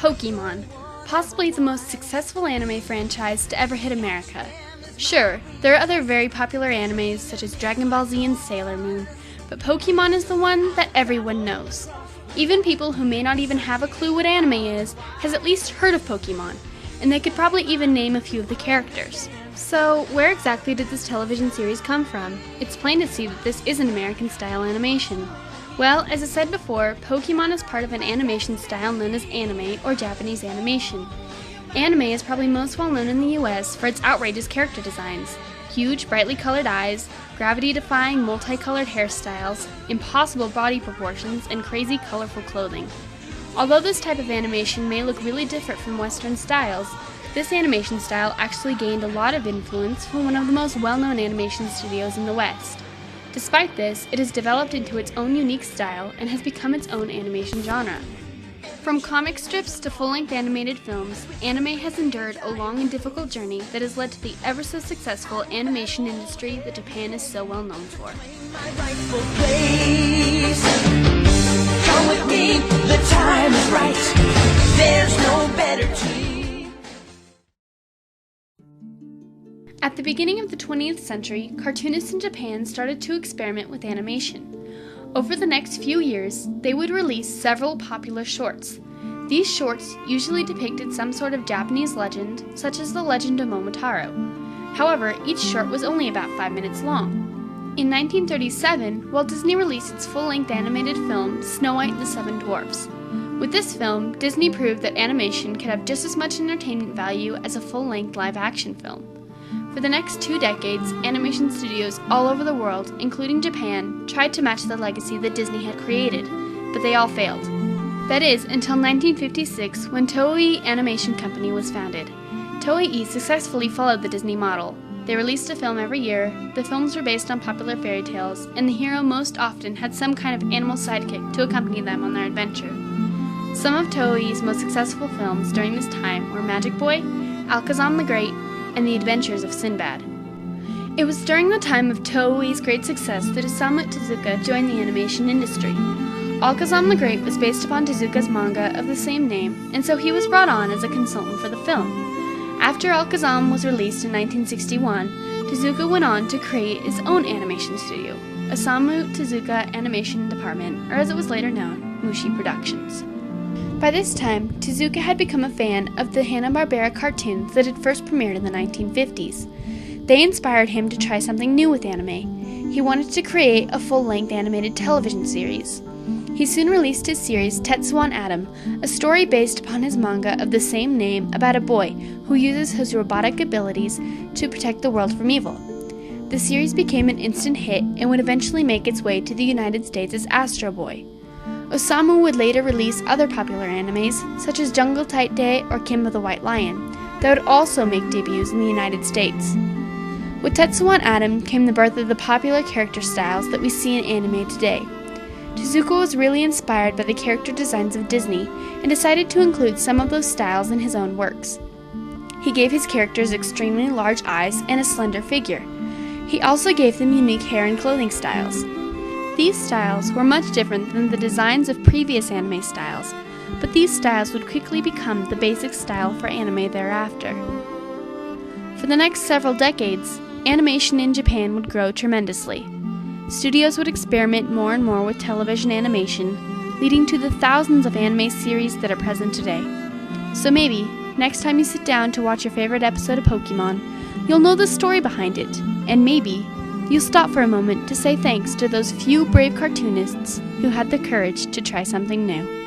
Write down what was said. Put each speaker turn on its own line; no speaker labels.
Pokémon, possibly the most successful anime franchise to ever hit America. Sure, there are other very popular animes such as Dragon Ball Z and Sailor Moon, but Pokémon is the one that everyone knows. Even people who may not even have a clue what anime is has at least heard of Pokémon, and they could probably even name a few of the characters. So, where exactly did this television series come from? It's plain to see that this is an American-style animation. Well, as I said before, Pokémon is part of an animation style known as anime or Japanese animation. Anime is probably most well known in the US for its outrageous character designs. Huge, brightly colored eyes, gravity-defying, multicolored hairstyles, impossible body proportions, and crazy, colorful clothing. Although this type of animation may look really different from Western styles, this animation style actually gained a lot of influence from one of the most well-known animation studios in the West. Despite this, it has developed into its own unique style and has become its own animation genre. From comic strips to full-length animated films, anime has endured a long and difficult journey that has led to the ever-so-successful animation industry that Japan is so well known for.
Come with me, the time is right. There's no better team.
At the beginning of the 20th century, cartoonists in Japan started to experiment with animation. Over the next few years, they would release several popular shorts. These shorts usually depicted some sort of Japanese legend, such as the legend of Momotaro. However, each short was only about 5 minutes long. In 1937, Walt Disney released its full-length animated film, Snow White and the Seven Dwarfs. With this film, Disney proved that animation could have just as much entertainment value as a full-length live-action film. For the next 2 decades, animation studios all over the world, including Japan, tried to match the legacy that Disney had created, but they all failed. That is, until 1956, when Toei Animation Company was founded. Toei successfully followed the Disney model. They released a film every year, the films were based on popular fairy tales, and the hero most often had some kind of animal sidekick to accompany them on their adventure. Some of Toei's most successful films during this time were Magic Boy, Alakazam the Great, and The Adventures of Sinbad. It was during the time of Toei's great success that Osamu Tezuka joined the animation industry. Alakazam the Great was based upon Tezuka's manga of the same name, and so he was brought on as a consultant for the film. After Alakazam was released in 1961, Tezuka went on to create his own animation studio, Osamu Tezuka Animation Department, or as it was later known, Mushi Productions. By this time, Tezuka had become a fan of the Hanna-Barbera cartoons that had first premiered in the 1950s. They inspired him to try something new with anime. He wanted to create a full-length animated television series. He soon released his series Tetsuo and Atom, a story based upon his manga of the same name about a boy who uses his robotic abilities to protect the world from evil. The series became an instant hit and would eventually make its way to the United States as Astro Boy. Osamu would later release other popular animes, such as Jungle Tight Day or Kimba the White Lion, that would also make debuts in the United States. With Tetsuo and Atom came the birth of the popular character styles that we see in anime today. Tezuka was really inspired by the character designs of Disney and decided to include some of those styles in his own works. He gave his characters extremely large eyes and a slender figure. He also gave them unique hair and clothing styles. These styles were much different than the designs of previous anime styles, but these styles would quickly become the basic style for anime thereafter. For the next several decades, animation in Japan would grow tremendously. Studios would experiment more and more with television animation, leading to the thousands of anime series that are present today. So maybe, next time you sit down to watch your favorite episode of Pokémon, you'll know the story behind it, and maybe you'll stop for a moment to say thanks to those few brave cartoonists who had the courage to try something new.